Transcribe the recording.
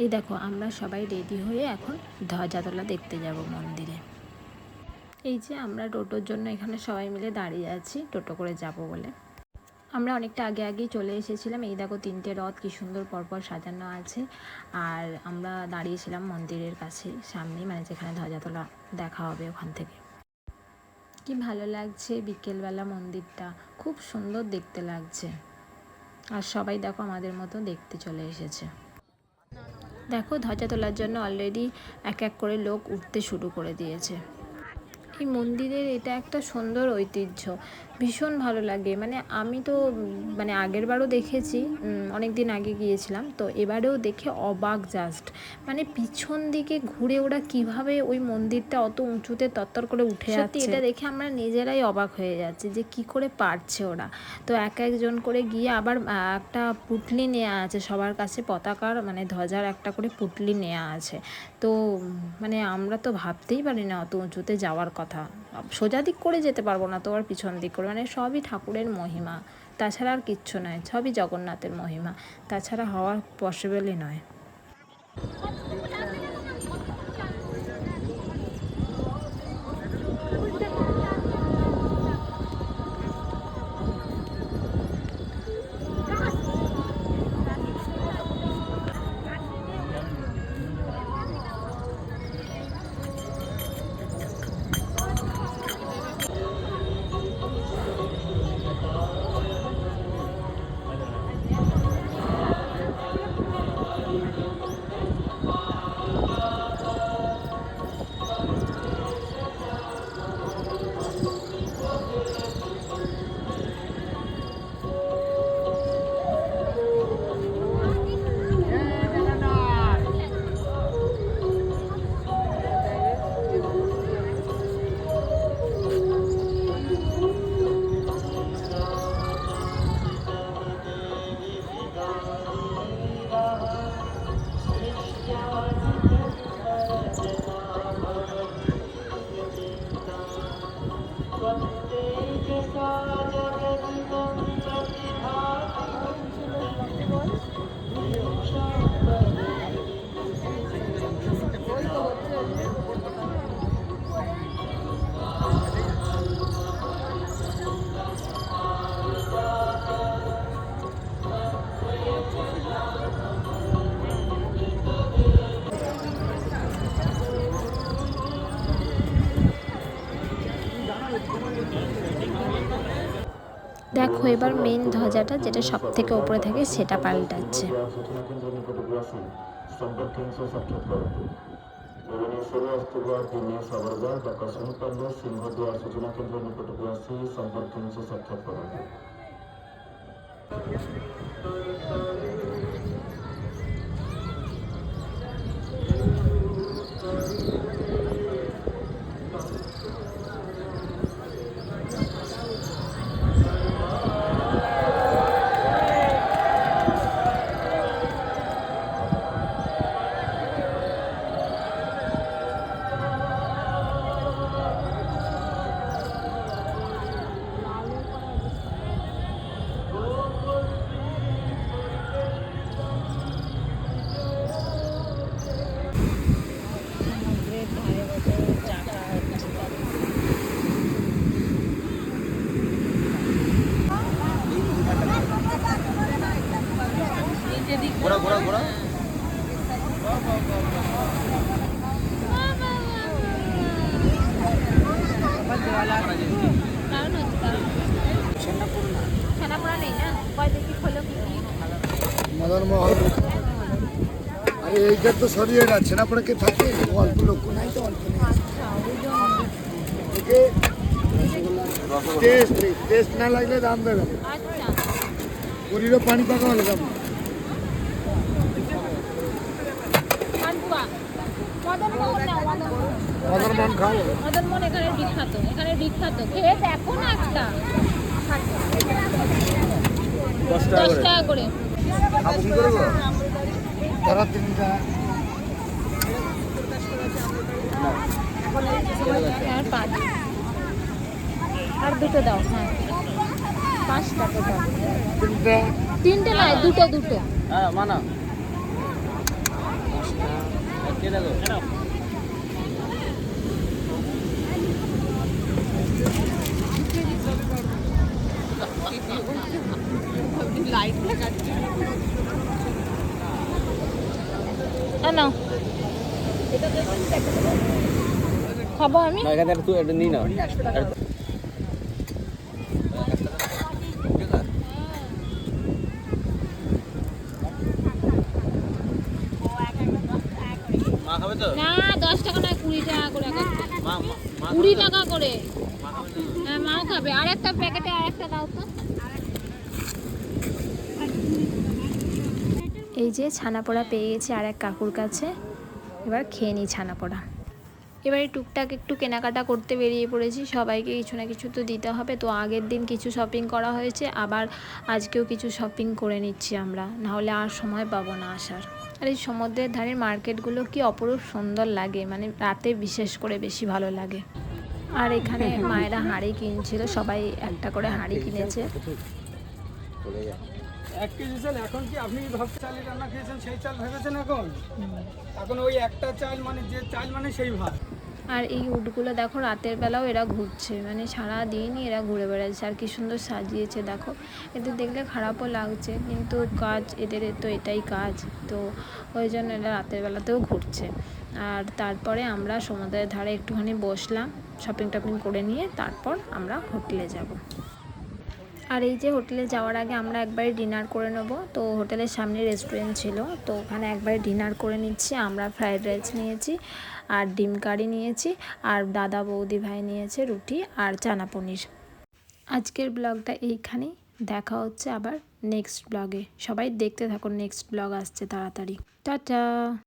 এই দেখো আমরা সবাই রেডি হয়ে এখন ধ্বজাতলা দেখতে যাব মন্দিরে। এই যে আমরা টোটোর জন্য এখানে সবাই মিলে দাঁড়িয়ে আছি, টোটো করে যাব বলে। আমরা অনেকটা আগে আগেই চলে এসেছিলাম। এই দেখো 3টে রথ কি সুন্দর পরপর সাজানো আছে। আর আমরা দাঁড়িয়েছিলাম মন্দিরের কাছে সামনেই, মানে যেখানে ধ্বজাতলা দেখা হবে ওখান থেকে। কি ভালো লাগছে বিকেলবেলা, মন্দিরটা খুব সুন্দর দেখতে লাগছে। আর সবাই দেখো আমাদের মতো দেখতে চলে এসেছে। দেখো ধ্বজা তোলার জন্য অলরেডি এক এক করে লোক উঠতে শুরু করে দিয়েছে। এই মন্দিরের এটা একটা সুন্দর ঐতিহ্য, ভীষণ ভালো লাগে। মানে আমি তো আগের বারও দেখেছি, অনেক দিন আগে গিয়েছিলাম, তো এবারেও দেখে অবাক জাস্ট। মানে পিছন দিকে ঘুরে ওরা কিভাবে ওই মন্দিরটা অত উঁচুতে তত্তর করে উঠে যাচ্ছে, এটা দেখে আমরা নিজেরাই অবাক হয়ে যাচ্ছি যে কি করে পারছে ওরা। তো এক একজন করে গিয়ে আবার একটা পুটলি নেওয়া আছে সবার কাছে, পতাকার মানে ধ্বজার একটা করে পুটলি নেওয়া আছে। তো আমরা তো ভাবতেই পারি না অত উঁচুতে যাওয়ার কথা। সোজা দিক করে যেতে পারবো না তো আর পিছন দিক করে, সবই ঠাকুরের মহিমা, তাছাড়া আর কিচ্ছু নয়, সবই জগন্নাথের মহিমা, তাছাড়া হওয়া পসিবলই নয়। দেখো এবার মেইন ধ্বজাটা যেটা সব থেকে ওপরে থাকে সেটা পাল্টাচ্ছে। भुवनेश्वर अस्थिवार दिने साबरगार ढाका संपन्न सिंहद्वार सूचना केंद्र निकटକୁ ଆସି ସମ୍ପର୍କୀୟଙ୍କ ସାକ୍ଷାତ କରନ୍ତୁ। ঘোরা ঘোরা ঘোরা মদন মোহন, আরে এইটা তো সরিয়ে যাচ্ছে না, পরে কে থাকে অল্প লোক নাই তো, অল্প টেস্ট না লাগলে দাম দেবে, পুরীরও পানি পাকা হলে দাম। মদন মোহন খাও, মদন মোহন এখানে বিখ্যাত, খেয়ে দেখো না একটা 10 টাকা করে। তারা 3টা আর দুটো দাও। হ্যাঁ 5 টাকা দাও। 3টে 3টে নয়, দুটো। হ্যাঁ মানা নাও খাবো আমি। এখানে তুই এটা নিয়ে নাও। মা খাবে তো? না 10 টাকা না 20 টাকা করে এক একটা। মা 20 টাকা করে। হ্যাঁ মাও খাবে। আর একটা প্যাকেটে আর একটা দাও তো। এই যে ছানা পোড়া পেয়ে গেছি আর এক কাকুর কাছে, এবার খেয়ে নিই ছানা পোড়া। এবারে টুকটাক একটু কেনাকাটা করতে বেরিয়ে পড়েছি, সবাইকে কিছু না কিছু তো দিতে হবে। তো আগের দিন কিছু শপিং করা হয়েছে, আবার আজকেও কিছু শপিং করে নিচ্ছি আমরা, নাহলে আর সময় পাবো না আসার। আর এই সমুদ্রের ধারের মার্কেটগুলো কি অপরূপ সুন্দর লাগে, মানে রাতে বিশেষ করে বেশি ভালো লাগে। আর এখানে মায়েরা হাঁড়ি কিনছিল, সবাই একটা করে হাঁড়ি কিনেছে। 1 কেজি চাল এখন কি আপনি ভাবতে চালে রান্না খেয়েছেন সেই চাল ভেবেছেন এখন? এখন ওই একটা চাল মানে যে চাল মানে সেই ভাত। আর এই উটগুলো দেখো রাতের বেলাও এরা ঘুরছে, মানে সারা দিনই এরা ঘুরে বেড়াচ্ছে। আর কি সুন্দর সাজিয়েছে দেখো, এদের দেখলে খারাপও লাগছে, কিন্তু কাজ এদের তো এটাই কাজ, তো ওই জন্য এরা রাতের বেলাতেও ঘুরছে। আর তারপরে আমরা সমুদ্রের ধারে একটুখানি বসলাম, শপিং টপিং করে নিয়ে তারপর আমরা হোটেলে যাব। আর এই যে হোটেলে যাওয়ার আগে আমরা একবারে ডিনার করে নেব। তো হোটেলের সামনে রেস্টুরেন্ট ছিল, তো ওখানে একবারে ডিনার করে নিচ্ছি। আমরা ফ্রাইড রাইস নিয়েছি আর ডিম কারি নিয়েছি, আর দাদা বৌদি ভাই নিয়েছে রুটি আর চানা পনির। আজকের ব্লগটা এইখানেই, দেখা হচ্ছে আবার নেক্সট ব্লগে। সবাই দেখতে থাকুন, নেক্সট ব্লগ আসছে তাড়াতাড়ি। টাটা।